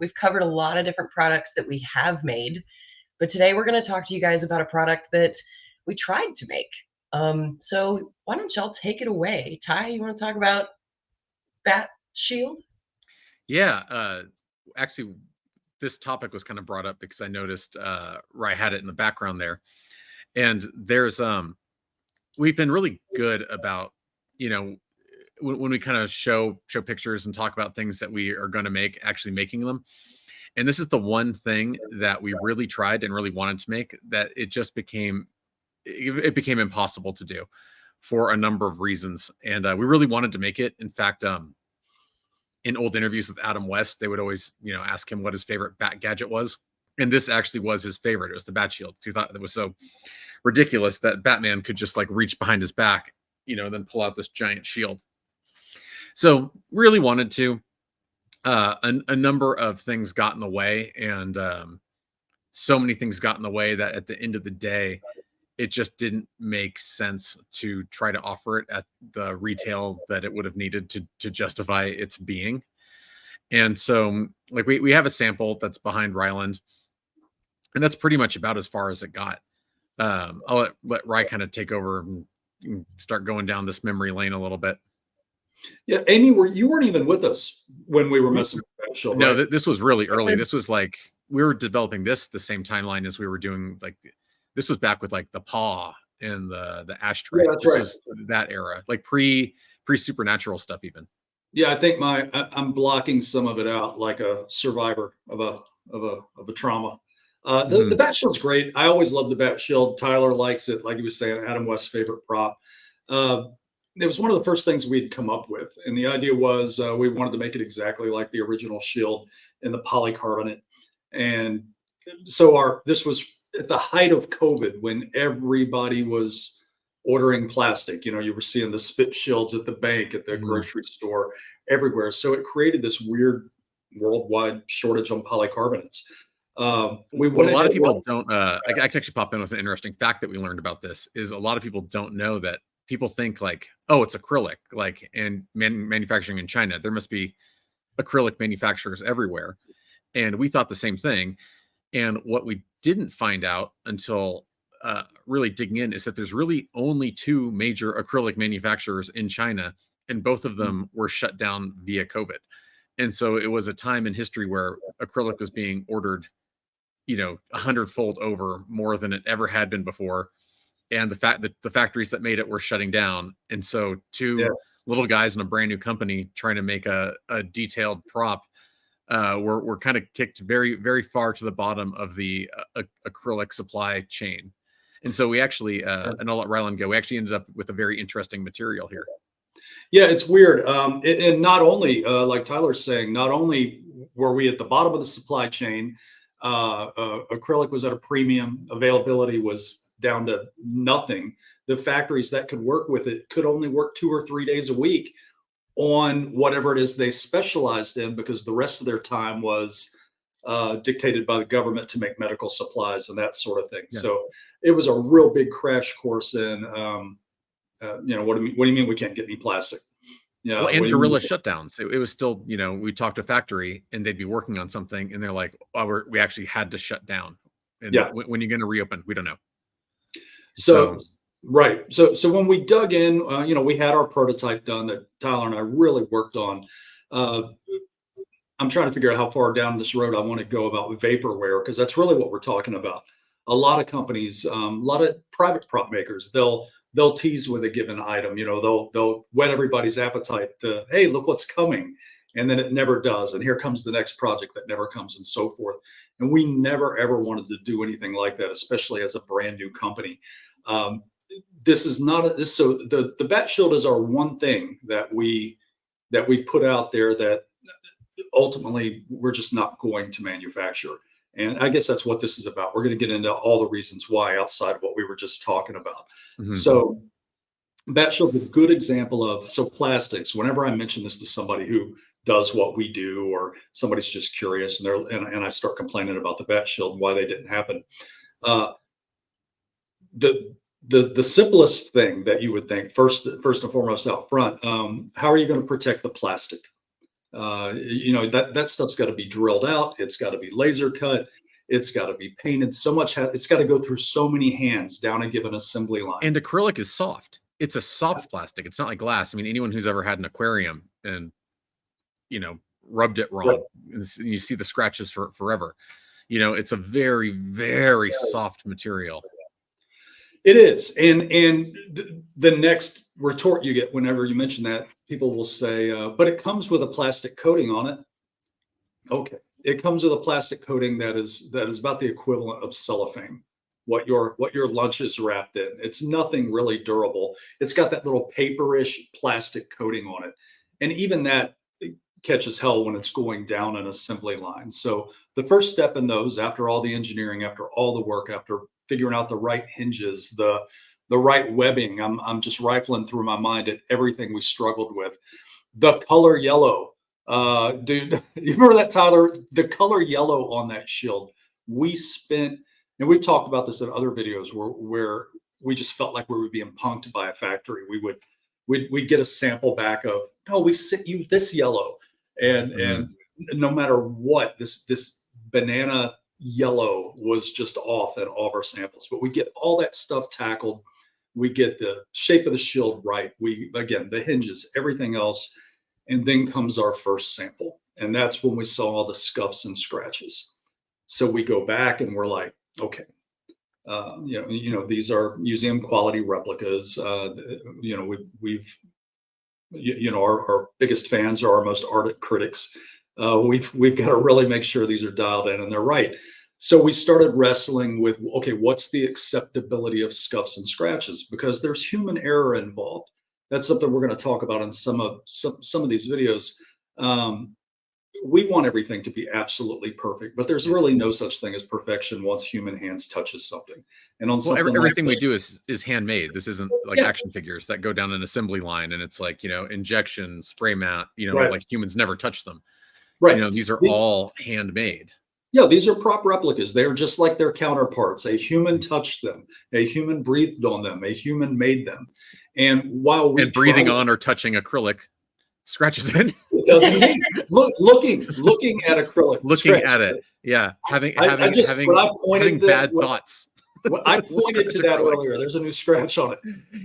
We've covered a lot of different products that we have made, but today we're going to talk to you guys about a product that we tried to make. So why don't y'all take it away? Ty, you want to talk about Bat Shield? Yeah, actually, this topic was kind of brought up because I noticed Rye had it in the background there, and there's we've been really good about when we kind of show pictures and talk about things that we are going to make, actually making them. And this is the one thing that we really tried and really wanted to make that it just became impossible to do for a number of reasons. And we really wanted to make it. In fact, in old interviews with Adam West, they would always, ask him what his favorite bat gadget was. And this actually was his favorite. It was the Bat Shield. He thought that was so ridiculous that Batman could just like reach behind his back, then pull out this giant shield. So really wanted to. A number of things got in the way, and so many things got in the way that at the end of the day, it just didn't make sense to try to offer it at the retail that it would have needed to justify its being. And so like we have a sample that's behind Ryland, and that's pretty much about as far as it got. I'll let Rye kind of take over and start going down this memory lane a little bit. Yeah, Amy, you weren't even with us when we were messing with that show, right? No, this was really early. This was like we were developing this the same timeline as we were doing like this was back with like the paw and the ashtray. Yeah, that's right. Was that era, like pre supernatural stuff even. Yeah, I think I'm blocking some of it out like a survivor of a trauma. The Bat Shield's great. I always love the Bat Shield. Tyler likes it, like he was saying, Adam West's favorite prop. It was one of the first things we'd come up with. And the idea was we wanted to make it exactly like the original Shield in the polycarbonate. And so this was at the height of COVID when everybody was ordering plastic. You were seeing the spit shields at the bank, at the grocery store, everywhere. So it created this weird worldwide shortage on polycarbonates. What a lot of people don't, I can actually pop in with an interesting fact that we learned about this is a lot of people don't know that people think like, oh, it's acrylic, like, and manufacturing in China, there must be acrylic manufacturers everywhere. And we thought the same thing. And what we didn't find out until really digging in is that there's really only two major acrylic manufacturers in China, and both of them were shut down via COVID. And so it was a time in history where acrylic was being ordered, 100-fold over more than it ever had been before. And the fact that the factories that made it were shutting down. And so two little guys in a brand new company trying to make a detailed prop were kind of kicked very, very far to the bottom of the acrylic supply chain. And so we actually, and I'll let Ryland go, we actually ended up with a very interesting material here. Yeah, it's weird. And not only, like Tyler's saying, not only were we at the bottom of the supply chain, acrylic was at a premium, availability was down to nothing. The factories that could work with it could only work 2 or 3 days a week on whatever it is they specialized in, because the rest of their time was dictated by the government to make medical supplies and that sort of thing. Yeah. So it was a real big crash course in, what do you mean we can't get any plastic? Well, and guerrilla shutdowns. It was still, we talked to a factory and they'd be working on something and they're like, oh, we actually had to shut down. And when you're going to reopen, we don't know. So right. So when we dug in, we had our prototype done that Tyler and I really worked on. I'm trying to figure out how far down this road I want to go about vaporware, because that's really what we're talking about. A lot of companies, a lot of private prop makers, they'll tease with a given item. They'll whet everybody's appetite to, hey, look what's coming. And then it never does. And here comes the next project that never comes, and so forth. And we never, ever wanted to do anything like that, especially as a brand new company. This is not so the Bat Shield is our one thing that we put out there that ultimately we're just not going to manufacture. And I guess that's what this is about. We're going to get into all the reasons why outside of what we were just talking about. Mm-hmm. So Bat Shield's a good example of, so plastics, whenever I mention this to somebody who does what we do, or somebody's just curious and I start complaining about the Bat Shield and why they didn't happen. The simplest thing that you would think first and foremost out front, how are you going to protect the plastic? That stuff's got to be drilled out. It's got to be laser cut. It's got to be painted. It's got to go through so many hands down a given assembly line. And acrylic is soft. It's a soft plastic. It's not like glass. I mean, anyone who's ever had an aquarium and, rubbed it wrong, and you see the scratches for forever. It's a very, very soft material. It is. And the next retort you get whenever you mention that, people will say, but it comes with a plastic coating on it. Okay. It comes with a plastic coating that is about the equivalent of cellophane, what your lunch is wrapped in. It's nothing really durable. It's got that little paperish plastic coating on it. And even that catches hell when it's going down an assembly line. So the first step in those, after all the engineering, after all the work, after figuring out the right hinges, the right webbing, I'm just rifling through my mind at everything we struggled with. The color yellow, dude, you remember that, Tyler? The color yellow on that shield. We spent, and we've talked about this in other videos where we just felt like we were being punked by a factory. We'd get a sample back of, no, we sent you this yellow. And no matter what, this banana yellow was just off in all of our samples. But we get all that stuff tackled. We get the shape of the shield right. Again, the hinges, everything else. And then comes our first sample. And that's when we saw all the scuffs and scratches. So we go back and we're like, okay, these are museum quality replicas. Our biggest fans are our most ardent critics. We've got to really make sure these are dialed in and they're right. So we started wrestling with, okay, what's the acceptability of scuffs and scratches? Because there's human error involved. That's something we're going to talk about in some of these videos. We want everything to be absolutely perfect, but there's really no such thing as perfection once human hands touches something. And on something everything we do is handmade. This isn't like action figures that go down an assembly line and it's like, injection, spray mat, like humans never touch them. Right. These are all handmade. Yeah, these are prop replicas. They're just like their counterparts. A human touched them. A human breathed on them. A human made them. And while we breathing on or touching acrylic scratches it. It does indeed. Looking at acrylic. Looking at it. Yeah. Having bad thoughts. I pointed to that earlier. There's a new scratch on it.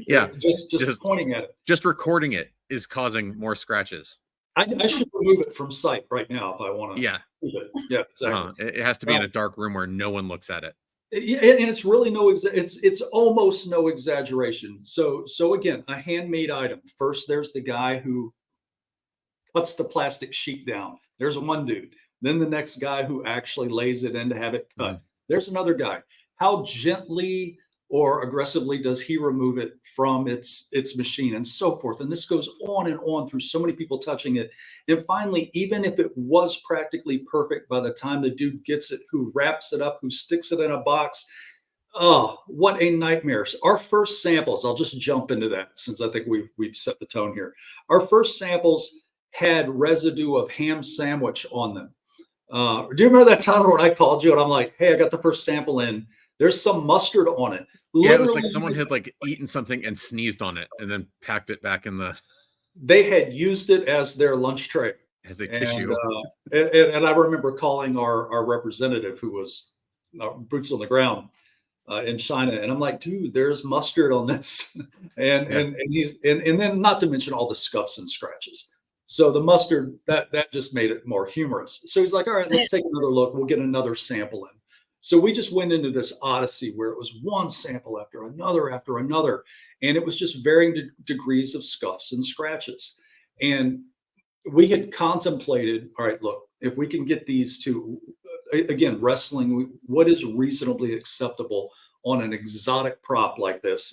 Yeah. Just pointing at it. Just recording it is causing more scratches. I should remove it from sight right now if I want to. Yeah. Yeah, exactly. It has to be in a dark room where no one looks at it. And it's really it's almost no exaggeration. So again, a handmade item. First, there's the guy who cuts the plastic sheet down. There's one dude. Then the next guy who actually lays it in to have it cut. There's another guy. How gently or aggressively does he remove it from its machine and so forth? And this goes on and on through so many people touching it. And finally, even if it was practically perfect by the time the dude gets it, who wraps it up, who sticks it in a box, oh, what a nightmare. Our first samples, I'll just jump into that since I think we've set the tone here. Our first samples had residue of ham sandwich on them. Do you remember that time when I called you and I'm like, hey, I got the first sample in. There's some mustard on it. Yeah, it was like someone had eaten something and sneezed on it and then packed it back in the... They had used it as their lunch tray. As a tissue. And I remember calling our representative who was boots on the ground in China. And I'm like, dude, there's mustard on this. and then not to mention all the scuffs and scratches. So the mustard, that just made it more humorous. So he's like, all right, let's take another look. We'll get another sample in. So we just went into this odyssey where it was one sample after another, and it was just varying degrees of scuffs and scratches. And we had contemplated, all right, look, if we can get these two, again, wrestling, what is reasonably acceptable on an exotic prop like this?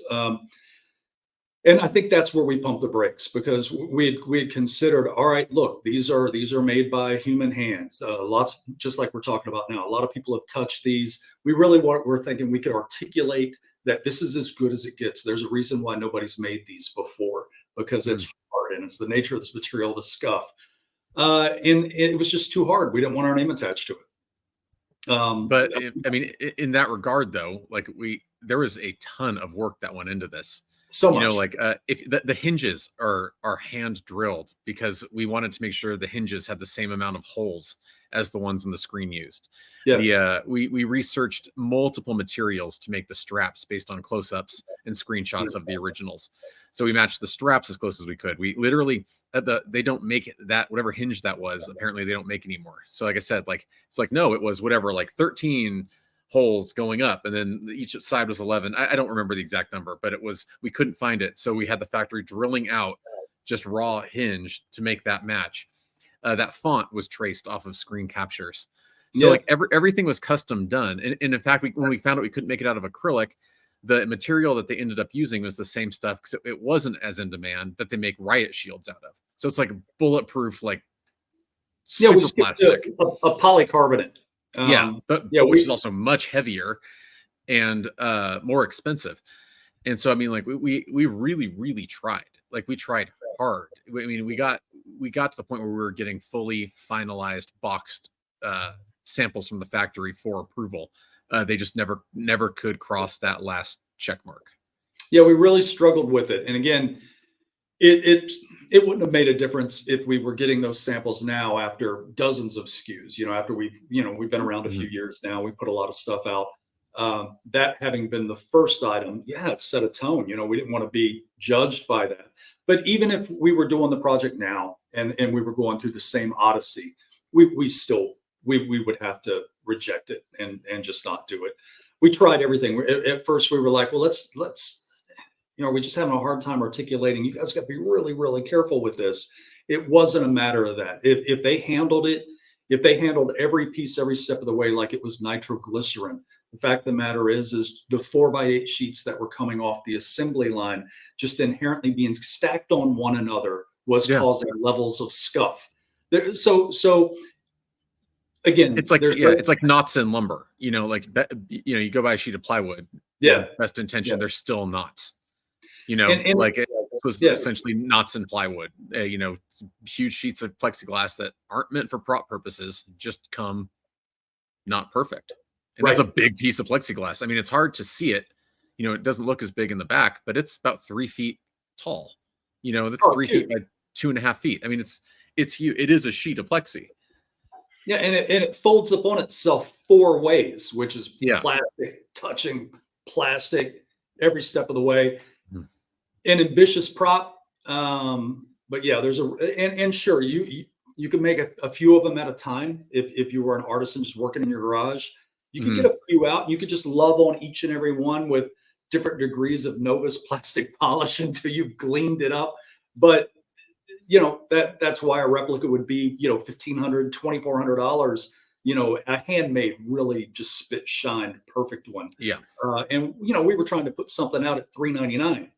And I think that's where we pumped the brakes, because we had considered, all right, look, these are made by human hands. Lots, just like we're talking about now. A lot of people have touched these. We're thinking we could articulate that this is as good as it gets. There's a reason why nobody's made these before, because it's hard and it's the nature of this material, the scuff. And it was just too hard. We didn't want our name attached to it. But I mean, in that regard, though, there was a ton of work that went into this. So You know, much. like if the hinges are hand drilled because we wanted to make sure the hinges had the same amount of holes as the ones in the screen used. Yeah. We researched multiple materials to make the straps based on close-ups and screenshots of the originals. So we matched the straps as close as we could. We literally they don't make it, that whatever hinge that was, apparently they don't make anymore. So like I said, like it's like no, it was whatever, like 13 holes going up, and then each side was 11. I don't remember the exact number, but it was, we couldn't find it, so we had the factory drilling out just raw hinge to make that match. That font was traced off of screen captures, so Yeah. like everything was custom done. And in fact, when we found out we couldn't make it out of acrylic, the material that they ended up using was the same stuff because it wasn't as in demand, that they make riot shields out of. So it's like bulletproof, like Yeah, we super skipped plastic. a polycarbonate. Yeah, but Yeah, which is also much heavier and more expensive. And so I mean, like we really tried. Like we tried hard. I mean, we got to the point where we were getting fully finalized boxed samples from the factory for approval. They just never could cross that last check mark. Yeah, we really struggled with it. And again, it it wouldn't have made a difference if we were getting those samples now after dozens of SKUs. After we've been around a few Mhm. years now, we put a lot of stuff out. That having been the first item, yeah, it set a tone. We didn't want to be judged by that. But even if we were doing the project now and we were going through the same odyssey, we still we would have to reject it and just not do it. We tried everything. At first, we were like, well, let's we're just having a hard time articulating. You guys got to be really, really careful with this. It wasn't a matter of that. If they handled it, if they handled every piece, every step of the way like it was nitroglycerin, the fact of the matter is the 4x8 sheets that were coming off the assembly line, just inherently being stacked on one another, was Yeah, causing levels of scuff. So again, it's like, there's yeah, it's like knots in lumber. Like you go buy a sheet of plywood. yeah, Best yeah, intention, there's still knots. and Like it was yeah, essentially knots in plywood. Huge sheets of plexiglass that aren't meant for prop purposes just come not perfect. And that's right. a big piece of plexiglass. I mean, it's hard to see it. It doesn't look as big in the back, but it's about 3 feet tall. That's Oh, 3 feet huge. by 2.5 feet. I mean, it's huge. It is a sheet of plexi. Yeah, and it folds up on itself four ways, which is Yeah. plastic touching plastic every step of the way. Mhm. An ambitious prop, but yeah, there's and sure you can make a few of them at a time if you were an artisan just working in your garage. You could get Mhm. a few out, and you could just love on each and every one with different degrees of Novus plastic polish until you've gleamed it up. But that's why a replica would be $1,500, $2,400. A handmade, really just spit shine perfect one. Yeah. And we were trying to put something out at $399,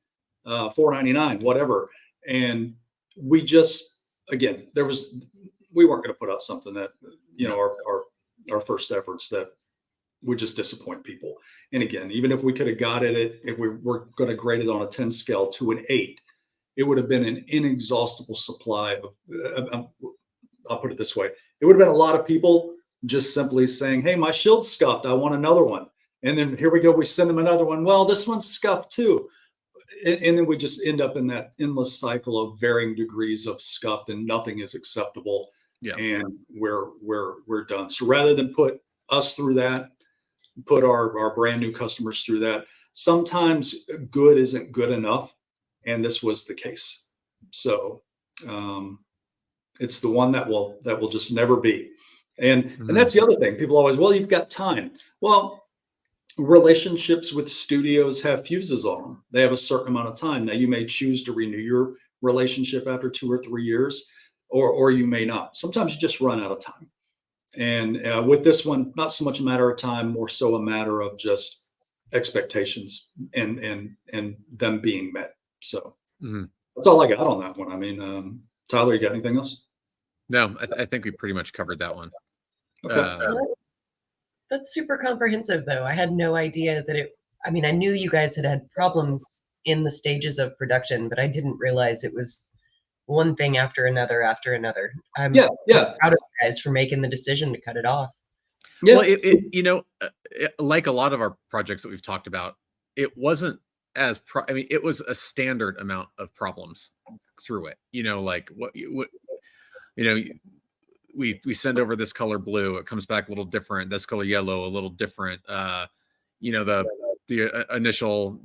$499, whatever. And we just, again, we weren't going to put out something that No. our first efforts that would just disappoint people. And again, even if we could have got it, if we were going to grade it on a 10 scale to an 8, it would have been an inexhaustible supply of, I'll put it this way. It would have been a lot of people just simply saying, hey, my shield's scuffed. I want another one. And then here we go. We send them another one. Well, this one's scuffed too. And then we just end up in that endless cycle of varying degrees of scuffed, and nothing is acceptable. Yeah. And we're done. So rather than put us through that, put our brand new customers through that, sometimes good isn't good enough. And this was the case. So it's the one that will just never be. And that's the other thing. People always, well, you've got time. Well, relationships with studios have fuses on them. They have a certain amount of time. Now, you may choose to renew your relationship after 2 or 3 years, or you may not. Sometimes you just run out of time. And with this one, not so much a matter of time, more so a matter of just expectations and them being met. So that's all I got on that one. I mean, Tyler, you got anything else? No, I think we pretty much covered that one. Okay. That's super comprehensive, though. I had no idea that I mean, I knew you guys had problems in the stages of production, but I didn't realize it was one thing after another after another. I'm Yeah. proud of you guys for making the decision to cut it off. Well, like a lot of our projects that we've talked about, it wasn't I mean, it was a standard amount of problems through it. Like what you know, we send over this color blue, it comes back a little different. This color yellow, a little different. The initial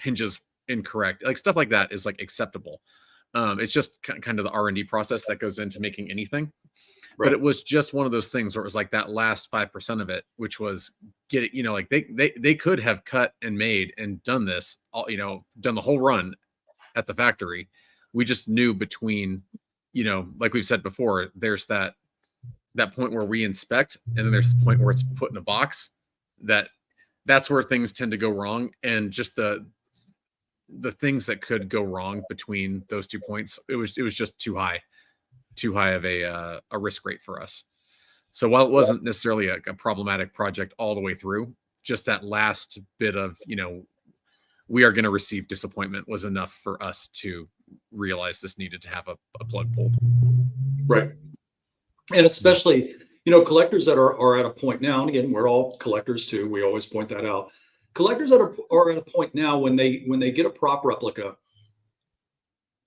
hinges incorrect, like stuff like that is like acceptable. It's just kind of the R&D process that goes into making anything. But it was just one of those things where it was like that last 5% of it, which was get it, like they could have cut and made and done this, all, done the whole run at the factory. We just knew between, like we've said before, there's that point where we inspect, and then there's the point where it's put in a box. That's where things tend to go wrong, and just the things that could go wrong between those 2 points, it was just too high of a risk rate for us. So while it wasn't necessarily a problematic project all the way through, just that last bit of, we are going to receive disappointment was enough for us to realize this needed to have a plug pulled. Right. And especially, collectors that are at a point now, and again, we're all collectors too. We always point that out. Collectors that are at a point now when they get a prop replica,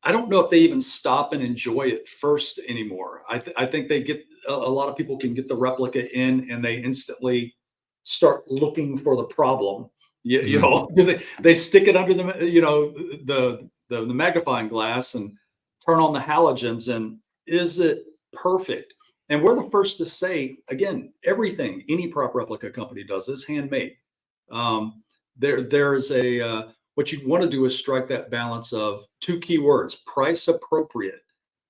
I don't know if they even stop and enjoy it first anymore. I think they get a lot of people can get the replica in and they instantly start looking for the problem. They stick it under the magnifying glass and turn on the halogens, and is it perfect? And we're the first to say, again, everything any prop replica company does is handmade. There's what you want to do is strike that balance of two key words: price appropriate.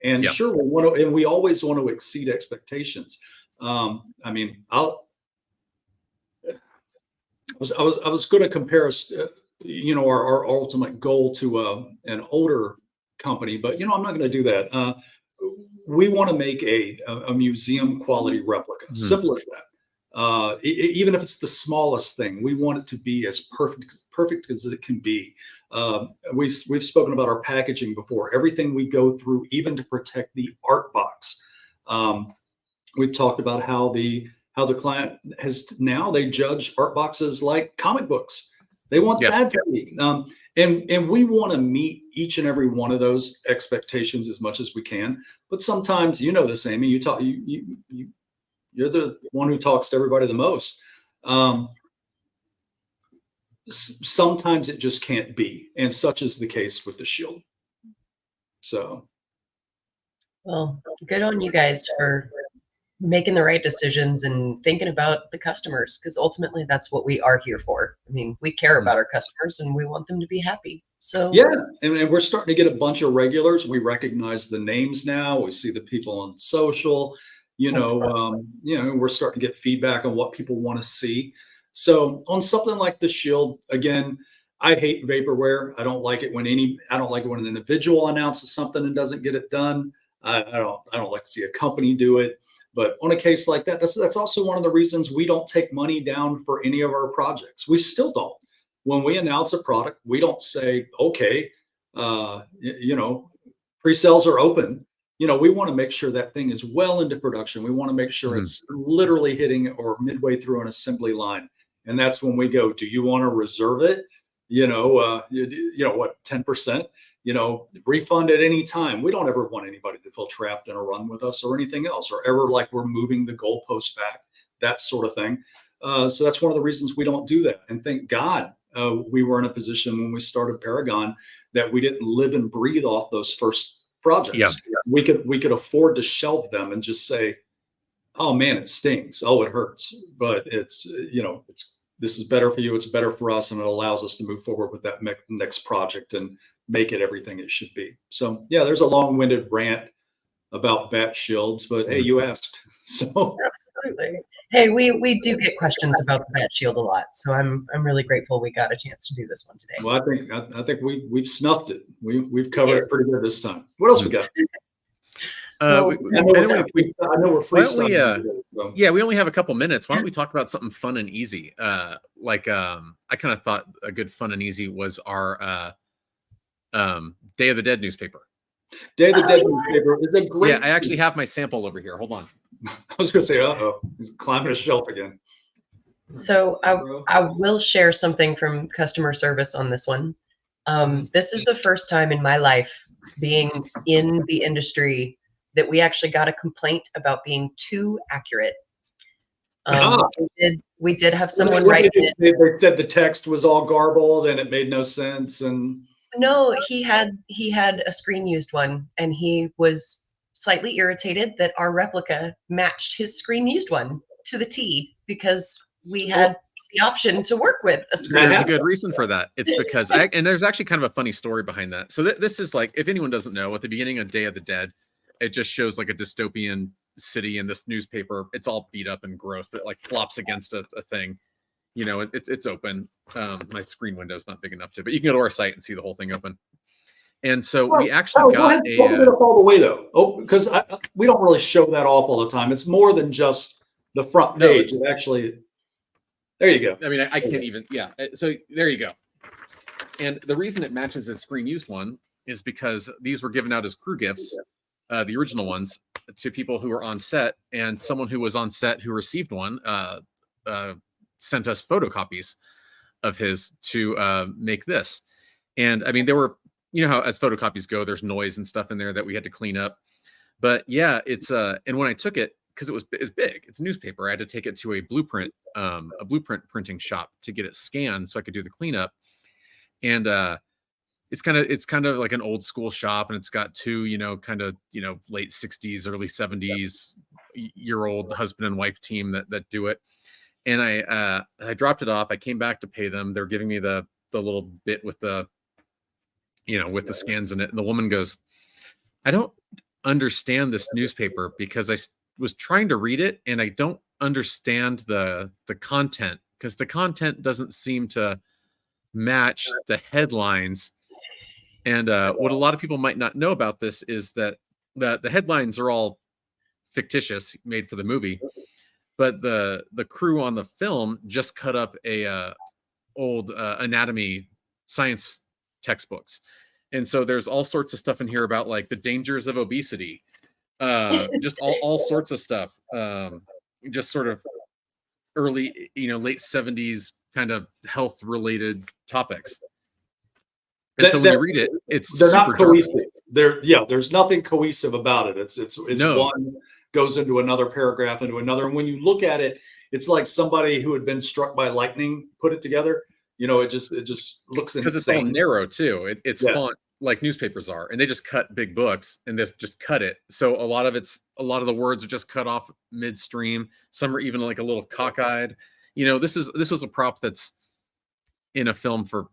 And sure, we always want to exceed expectations. I was going to compare us, our ultimate goal to an older company, but I'm not going to do that. We want to make a museum quality replica. Mm-hmm. Simple as that. Even if it's the smallest thing, we want it to be as perfect as it can be. We've spoken about our packaging before. Everything we go through, even to protect the art box. We've talked about how the client they judge art boxes like comic books. They want that to be. And we want to meet each and every one of those expectations as much as we can. But sometimes, this, Amy, you're the one who talks to everybody the most. Sometimes it just can't be, and such is the case with the Shield. So, well, good on you guys for making the right decisions and thinking about the customers, because ultimately that's what we are here for. I mean, we care about our customers and we want them to be happy. So and we're starting to get a bunch of regulars. We recognize the names now. We see the people on social. We're starting to get feedback on what people want to see. So on something like the Shield, again, I hate vaporware. I don't like it when an individual announces something and doesn't get it done. I don't like to see a company do it. But on a case like that, that's also one of the reasons we don't take money down for any of our projects. We still don't. When we announce a product, we don't say, okay, pre-sales are open. We want to make sure that thing is well into production. We want to make sure it's literally hitting or midway through an assembly line. And that's when we go, do you want to reserve it? What, 10%? Refund at any time. We don't ever want anybody to feel trapped in a run with us or anything else, or ever like we're moving the goalpost back, that sort of thing. So that's one of the reasons we don't do that. And thank God we were in a position when we started Paragon that we didn't live and breathe off those first projects. Yeah. We could afford to shelve them and just say, oh man, it stings. Oh, it hurts. But this is better for you. It's better for us. And it allows us to move forward with that next project and make it everything it should be. So yeah, there's a long-winded rant about bat shields, but hey, you asked. So absolutely. Hey, we do get questions about the bat shield a lot. So I'm really grateful we got a chance to do this one today. Well, I think we've snuffed it. We've covered it pretty good this time. What else we got? I know we're freestyling. Yeah, we only have a couple minutes. Why don't we talk about something fun and easy? I kind of thought a good fun and easy was our Day of the Dead newspaper. Day of the Dead newspaper is a great. Yeah, I actually have my sample over here. Hold on. I was going to say, he's climbing a shelf again. So I will share something from customer service on this one. This is the first time in my life being in the industry that we actually got a complaint about being too accurate. Ah, We did have what someone what write they, in. they said the text was all garbled and it made no sense. And No, he had a screen used one, and he was slightly irritated that our replica matched his screen used one to the T because we had Well, the option to work with a screen there's a used good one. reason for that. It's because and there's actually kind of a funny story behind that. So this is like, if anyone doesn't know, at the beginning of Day of the Dead, it just shows like a dystopian city, and this newspaper, it's all beat up and gross, but it like flops against a thing. It's open. My screen window is not big enough to, but you can go to our site and see the whole thing open. And so we actually go got ahead, open it a up all the way though. Oh, because we don't really show that off all the time. It's more than just the front no, page. it's It actually, there you go. I mean, I can't even, yeah. So there you go. And the reason it matches his screen used one is because these were given out as crew gifts, the original ones, to people who were on set, and someone who was on set who received one sent us photocopies of his to make this. And I mean, there were, how as photocopies go, there's noise and stuff in there that we had to clean up. But yeah, it's and when I took it, because it's big, it's a newspaper, I had to take it to a blueprint printing shop to get it scanned so I could do the cleanup. And it's kind of like an old school shop, and it's got two, late 60s, early 70s year old husband and wife team that do it. And I dropped it off. I came back to pay them. They're giving me the little bit with the with the scans in it. And the woman goes, "I don't understand this newspaper because I was trying to read it and I don't understand the content, because the content doesn't seem to match the headlines." And what a lot of people might not know about this is that the headlines are all fictitious, made for the movie, but the crew on the film just cut up a old anatomy science textbooks. And so there's all sorts of stuff in here about like the dangers of obesity, just all sorts of stuff, just sort of early, late 70s kind of health related topics. And so when you read it, it's They're super not cohesive. jargony. There's nothing cohesive about it. It's No, one goes into another paragraph into another. And when you look at it, it's like somebody who had been struck by lightning put it together. It just looks because it's all insane. narrow too. It's Yeah. font like newspapers are, and they just cut big books and they just cut it. So a lot of the words are just cut off midstream. Some are even like a little cockeyed. This was a prop that's in a film for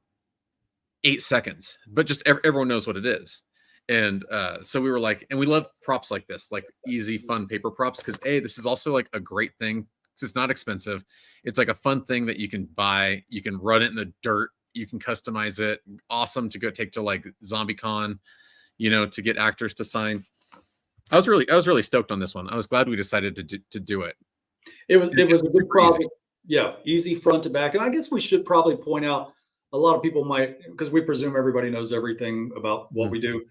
8 seconds, but just everyone knows what it is. And so we were like, and we love props like this, like easy, fun paper props, because this is also like a great thing. It's not expensive. It's like a fun thing that you can buy. You can run it in the dirt. You can customize it. Awesome to go take to like ZombieCon, to get actors to sign. I was really stoked on this one. I was glad we decided to do it. It was a good super project. easy. Yeah, easy front to back. And I guess we should probably point out, a lot of people might, because we presume everybody knows everything about what we do.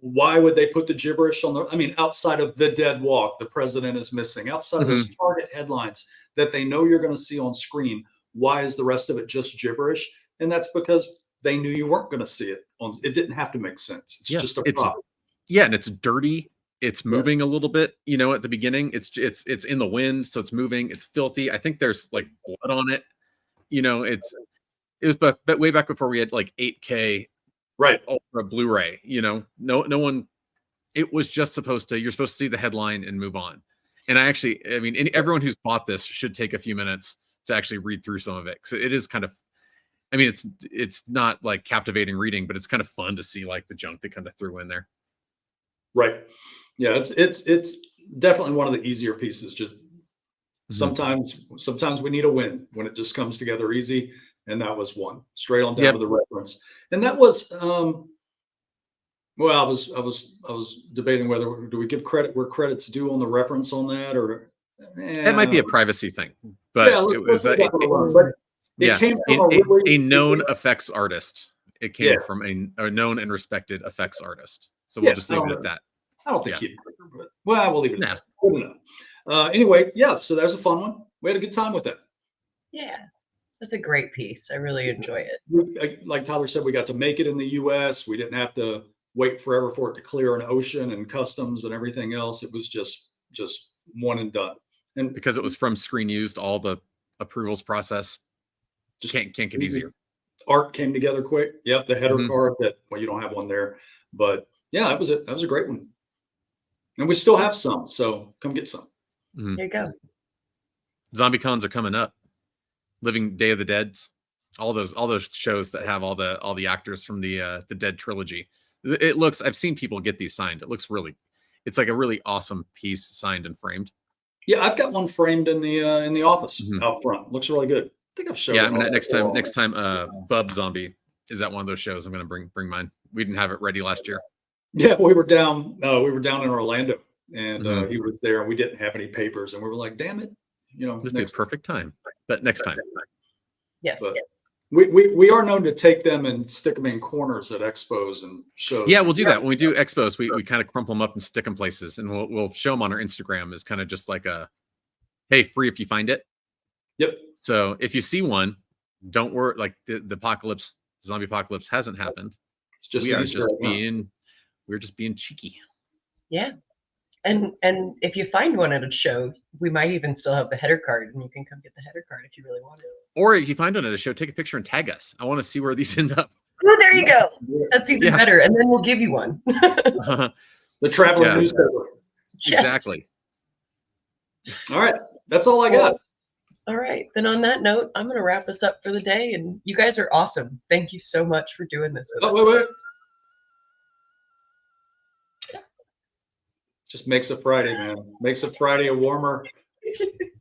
Why would they put the gibberish on outside of the dead walk, the president is missing, outside of those target headlines that they know you're going to see on screen, why is the rest of it just gibberish? And that's because they knew you weren't going to see it. It didn't have to make sense. It's just a prop. Yeah, and it's dirty. It's moving a little bit, at the beginning. It's in the wind, so it's moving. It's filthy. I think there's like blood on it. It was but way back before we had like 8K right ultra Blu-ray. No one. It was just you're supposed to see the headline and move on. And everyone who's bought this should take a few minutes to actually read through some of it, because it is kind of, it's not like captivating reading, but it's kind of fun to see like the junk they kind of threw in there. Right. Yeah, it's definitely one of the easier pieces. Just sometimes we need a win when it just comes together easy, and that was one straight on down to the reference. And that was well, I was debating whether do we give credit where credit's due on the reference on that, or it might be a privacy thing, but it was came from a known effects artist. It came from a known and respected effects artist. So we'll just leave it at that. I don't think we'll leave it at that. Good enough. Anyway, so there's a fun one. we had a good time with that. Yeah, that's a great piece. I really enjoy it. Like Tyler said, we got to make it in the U.S. We didn't have to wait forever for it to clear an ocean and customs and everything else. It was just one and done. And Because it was from screen used, all the approvals process just can't get easy. easier. Art came together quick. Yep, the header Mhm. card that, well, you don't have one there, but yeah, that was a great one. And we still have some, so come get some. Mhm. There you go. Zombie cons are coming up. Living Day of the Deads, all those shows that have all the actors from the Dead trilogy. It looks. I've seen people get these signed. It looks really. It's like a really awesome piece, signed and framed. Yeah, I've got one framed in the office Mhm. out front. Looks really good. I think I've showed Yeah, it. I mean, on next the wall. time, Bub Zombie is at one of those shows. I'm gonna bring mine. We didn't have it ready last year. Yeah, we were down. We were down in Orlando, and Mhm. he was there, and we didn't have any papers, and we were like, "Damn it!" You know, This would be a perfect time. But next time, Yes. But we are known to take them and stick them in corners at expos and shows. yeah, we'll do that when we do expos. We kind of crumple them up and stick them places, and we'll show them on our Instagram as kind of just like a, hey, free if you find it. Yep. So if you see one, don't worry. Like the apocalypse, zombie apocalypse hasn't happened. It's just We an are Easter just egg, huh? we're just being cheeky. Yeah. And if you find one at a show, we might even still have the header card, and you can come get the header card if you really want it. Or if you find one at a show, take a picture and tag us. I want to see where these end up. Oh, there you go. Yeah. That's even Yeah. better. And then we'll give you one. The traveling Yeah. newspaper. Yes. Exactly. All right, that's all I got. All right. Then on that note, I'm going to wrap us up for the day. And you guys are awesome. Thank you so much for doing this with Oh, us. wait. Just makes a Friday, man. Makes a Friday a warmer,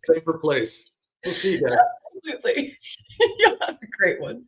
safer place. We'll see you guys. Absolutely. You'll have a great one.